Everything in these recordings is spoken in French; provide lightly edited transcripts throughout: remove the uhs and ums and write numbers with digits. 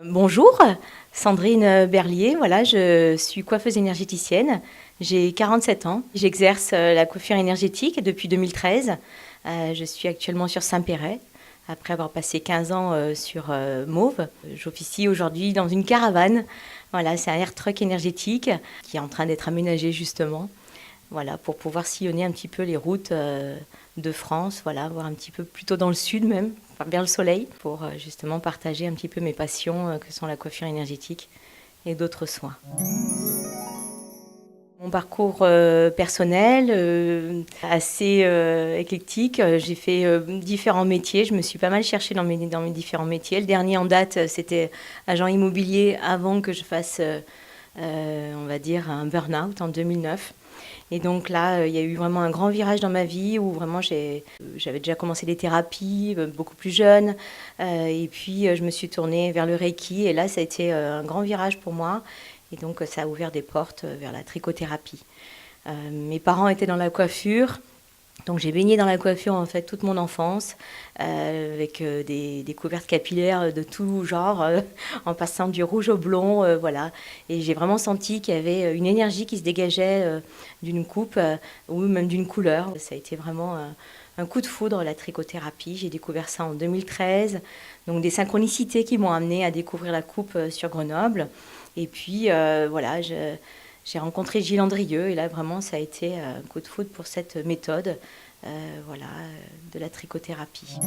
Bonjour, Sandrine Berlier, voilà, je suis coiffeuse énergéticienne, j'ai 47 ans, j'exerce la coiffure énergétique depuis 2013. Je suis actuellement sur Saint-Péret, après avoir passé 15 ans sur Mauve. J'officie aujourd'hui dans une caravane, voilà, c'est un air truck énergétique qui est en train d'être aménagé justement. Voilà, pour pouvoir sillonner un petit peu les routes de France, voilà, voir un petit peu plutôt dans le sud même, enfin, vers le soleil, pour justement partager un petit peu mes passions que sont la coiffure énergétique et d'autres soins. Mon parcours personnel, assez éclectique. J'ai fait différents métiers. Je me suis pas mal cherchée dans mes différents métiers. Le dernier en date, c'était agent immobilier avant que je fasse, on va dire, un burn-out en 2009. Et donc là, il y a eu vraiment un grand virage dans ma vie où vraiment j'avais déjà commencé des thérapies beaucoup plus jeune. Et puis je me suis tournée vers le Reiki. Et là, ça a été un grand virage pour moi. Et donc ça a ouvert des portes vers la trichothérapie. Mes parents étaient dans la coiffure. Donc j'ai baigné dans la coiffure en fait toute mon enfance, avec des découvertes capillaires de tout genre, en passant du rouge au blond, voilà. Et j'ai vraiment senti qu'il y avait une énergie qui se dégageait d'une coupe ou même d'une couleur. Ça a été vraiment un coup de foudre, la trichothérapie. J'ai découvert ça en 2013. Donc des synchronicités qui m'ont amené à découvrir la coupe sur Grenoble. Et puis voilà, j'ai rencontré Gilles Andrieux et là vraiment ça a été un coup de foudre pour cette méthode voilà, de la trichothérapie.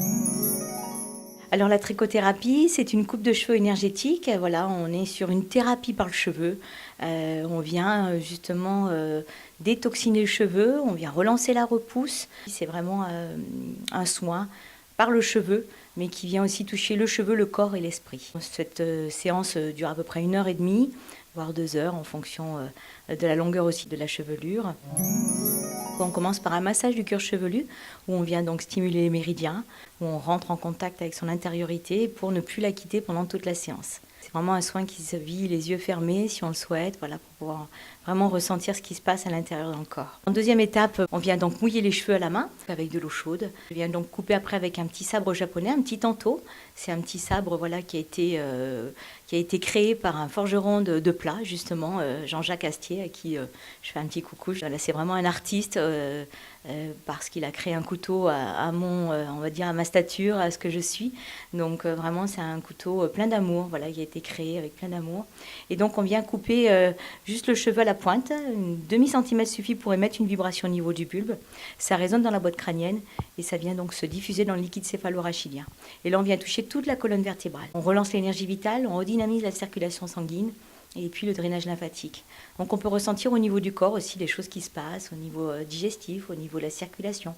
Alors la trichothérapie, c'est une coupe de cheveux énergétique. Voilà, on est sur une thérapie par le cheveu. On vient justement détoxiner le cheveu, on vient relancer la repousse. C'est vraiment un soin par le cheveu, mais qui vient aussi toucher le cheveu, le corps et l'esprit. Cette séance dure à peu près 1 heure et demie, voire 2 heures en fonction de la longueur aussi de la chevelure. On commence par un massage du cuir chevelu où on vient donc stimuler les méridiens, où on rentre en contact avec son intériorité pour ne plus la quitter pendant toute la séance. C'est vraiment un soin qui se vit les yeux fermés si on le souhaite, voilà, pour pouvoir vraiment ressentir ce qui se passe à l'intérieur d'un corps. En deuxième étape, on vient donc mouiller les cheveux à la main avec de l'eau chaude. Je viens donc couper après avec un petit sabre japonais, un petit tanto. C'est un petit sabre voilà, qui a été créé par un forgeron de plats, justement, Jean-Jacques Astier, à qui je fais un petit coucou. Voilà, c'est vraiment un artiste parce qu'il a créé un couteau on va dire à ma stature, à ce que je suis. Donc vraiment, c'est un couteau plein d'amour, voilà, qui a été créé avec plein d'amour. Et donc, on vient couper juste le cheveu à la pointe. Une demi-centimètre suffit pour émettre une vibration au niveau du bulbe. Ça résonne dans la boîte crânienne et ça vient donc se diffuser dans le liquide céphalo-rachidien. Et là, on vient toucher toute la colonne vertébrale. On relance l'énergie vitale, on redynamise la circulation sanguine et puis le drainage lymphatique. Donc on peut ressentir au niveau du corps aussi les choses qui se passent, au niveau digestif, au niveau de la circulation.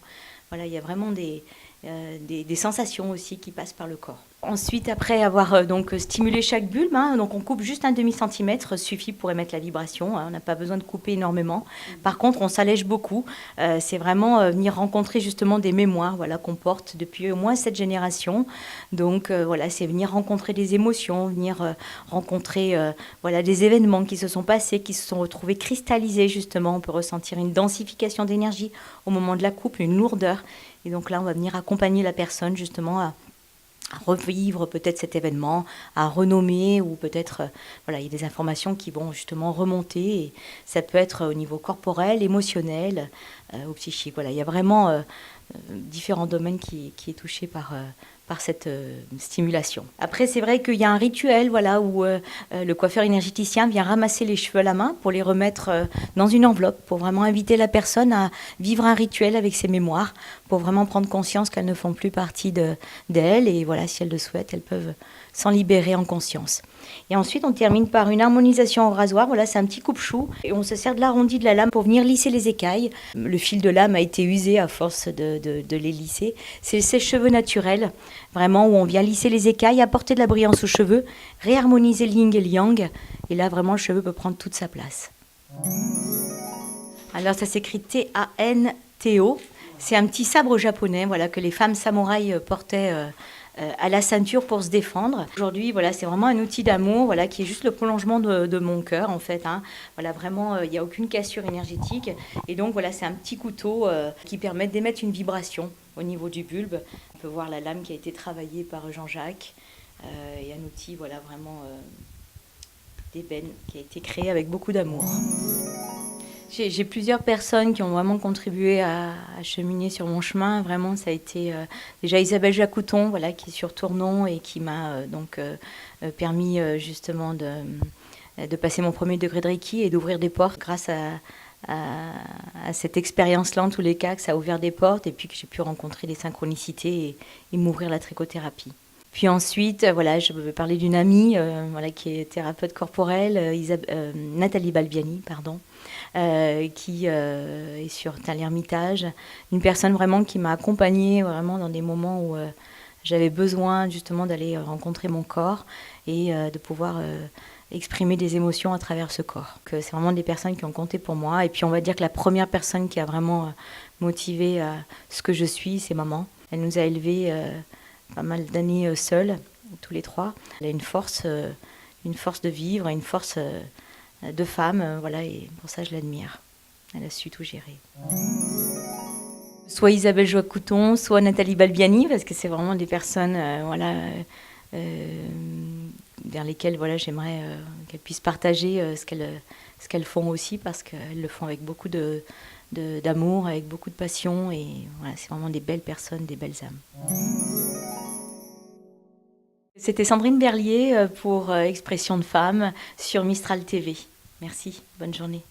Voilà, il y a vraiment des sensations aussi qui passent par le corps. Ensuite, après avoir donc stimulé chaque bulbe, donc on coupe juste un demi-centimètre, suffit pour émettre la vibration. On n'a pas besoin de couper énormément. Par contre, on s'allège beaucoup. C'est vraiment venir rencontrer justement des mémoires, voilà, qu'on porte depuis au moins 7 générations. Donc voilà, c'est venir rencontrer des émotions, venir rencontrer voilà, des événements qui se sont passés, qui se sont retrouvés cristallisés justement. On peut ressentir une densification d'énergie au moment de la coupe, une lourdeur. Et donc là, on va venir accompagner la personne justement à revivre peut-être cet événement, à renommer ou peut-être, voilà, il y a des informations qui vont justement remonter et ça peut être au niveau corporel, émotionnel ou psychique. Voilà, il y a vraiment différents domaines qui est touché par cette stimulation. Après, c'est vrai qu'il y a un rituel voilà, où le coiffeur énergéticien vient ramasser les cheveux à la main pour les remettre dans une enveloppe, pour vraiment inviter la personne à vivre un rituel avec ses mémoires, pour vraiment prendre conscience qu'elles ne font plus partie d'elles. Et voilà, si elles le souhaitent, elles peuvent s'en libérer en conscience. Et ensuite, on termine par une harmonisation au rasoir. Voilà, c'est un petit coupe-chou. Et on se sert de l'arrondi de la lame pour venir lisser les écailles. Le fil de lame a été usé à force de les lisser. C'est le sèche-cheveux naturel, vraiment, où on vient lisser les écailles, apporter de la brillance aux cheveux, réharmoniser le yin et le yang. Et là, vraiment, le cheveu peut prendre toute sa place. Alors, ça s'écrit T-A-N-T-O. C'est un petit sabre japonais, voilà, que les femmes samouraïs portaient à la ceinture pour se défendre. Aujourd'hui, voilà, c'est vraiment un outil d'amour, voilà, qui est juste le prolongement de mon cœur, en fait. Voilà, vraiment, il n'y a aucune cassure énergétique. Et donc, voilà, c'est un petit couteau qui permet d'émettre une vibration au niveau du bulbe. On peut voir la lame qui a été travaillée par Jean-Jacques. et un outil voilà, vraiment d'ébène qui a été créé avec beaucoup d'amour. J'ai plusieurs personnes qui ont vraiment contribué à cheminer sur mon chemin. Vraiment, ça a été déjà Isabelle Jacouton, voilà, qui est sur Tournon et qui m'a permis justement de passer mon premier degré de Reiki et d'ouvrir des portes grâce à cette expérience-là, en tous les cas, que ça a ouvert des portes et puis que j'ai pu rencontrer des synchronicités et m'ouvrir la trichothérapie. Puis ensuite, voilà, je veux parler d'une amie voilà, qui est thérapeute corporelle, Nathalie Balbiani, pardon, qui est sur l'Ermitage. Une personne vraiment qui m'a accompagnée vraiment dans des moments où j'avais besoin justement d'aller rencontrer mon corps et de pouvoir exprimer des émotions à travers ce corps. C'est vraiment des personnes qui ont compté pour moi. Et puis on va dire que la première personne qui a vraiment motivé ce que je suis, c'est maman. Elle nous a élevés pas mal d'années seuls, tous les trois. Elle a une force de vivre, une force de femme, voilà, et pour ça je l'admire. Elle a su tout gérer. Soit Isabelle Joie-Couton, soit Nathalie Balbiani, parce que c'est vraiment des personnes voilà, vers lesquelles voilà, j'aimerais qu'elles puissent partager ce qu'elles font aussi, parce qu'elles le font avec beaucoup d'amour, avec beaucoup de passion, et voilà, c'est vraiment des belles personnes, des belles âmes. C'était Sandrine Berlier pour Expression de femme sur Mistral TV. Merci, bonne journée.